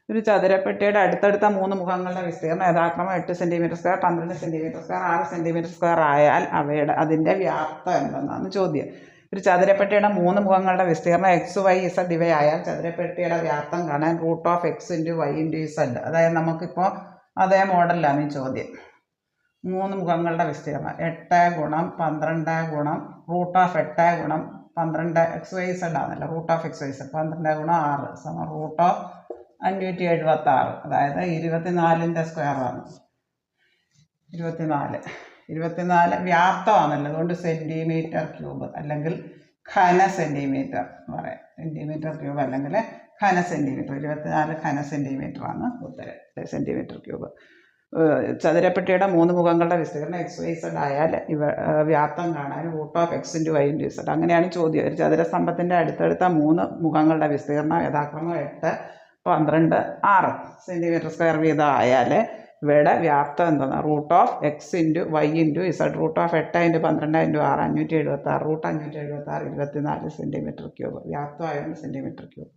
ഒരു ചതുരപ്പെട്ടിയുടെ അടുത്തടുത്ത 3 മുഖങ്ങളുടെ വിസ്തീർണ്ണം യഥാക്രമം 8 centimetre square, 12 centimetre square, 6 centimetre square ആയാൽ അതിൻ്റെ വ്യാപ്തം എന്തെന്നാണ് ചോദ്യം. ഒരു ചതുരപ്പെട്ടിയുടെ 3 മുഖങ്ങളുടെ വിസ്തീർണ്ണം എക്സ് വൈ ഇസഡ് ഇവയായാൽ ചതുരപ്പെട്ടിയുടെ വ്യാപ്തം കാണാൻ root of X into Y into Z. അതായത് നമുക്കിപ്പോൾ അതേ മോഡലിലാണ് ഈ ചോദ്യം. 3 മുഖങ്ങളുടെ വിസ്തീർണ്ണം 8 ഗുണം 12 ഗുണം റൂട്ട് ഓഫ് 8 ഗുണം 12 എക്സ് വൈ ഇസഡ് ആണല്ലോ. Root of X Y Z 12 ഗുണം 6 സമം റൂട്ട് ഓഫ് 576. അതായത് 24ൻ്റെ സ്ക്വയറാണ് 24 വ്യാപ്തമാണല്ലോ. അതുകൊണ്ട് സെൻറ്റിമീറ്റർ ക്യൂബ് അല്ലെങ്കിൽ ഘന സെൻറ്റിമീറ്റർ എന്ന് പറയാം. സെൻറ്റിമീറ്റർ ക്യൂബ് അല്ലെങ്കിൽ ഘന സെൻറ്റിമീറ്റർ. 24 ഘന സെൻറ്റിമീറ്ററാണ് ഉത്തരം. Centimetre cube. ചതുരപ്പെട്ടിയുടെ 3 മുഖങ്ങളുടെ വിസ്തീർണ്ണം എക്സ് വൈ ഇസഡ് ആയാൽ വ്യാപ്തം കാണാൻ root of X into Y into Z. അങ്ങനെയാണ് ചോദ്യം. ഒരു ചതുരസ്തംഭത്തിൻ്റെ അടുത്തടുത്ത 3 മുഖങ്ങളുടെ വിസ്തീർണ്ണം യഥാക്രമം 8, 12, 6 സെൻറ്റിമീറ്റർ സ്ക്വയർ വീതം ആയാൽ ഇവയുടെ വ്യാപ്തം എന്താണ്? Root of X into Y into Z. Root of 8 into 12 into 6 576. റൂട്ട് 576 24 സെൻറ്റിമീറ്റർ ക്യൂബ്. വ്യാപ്തം ആയതുകൊണ്ട് സെൻറ്റിമീറ്റർ ക്യൂബ്.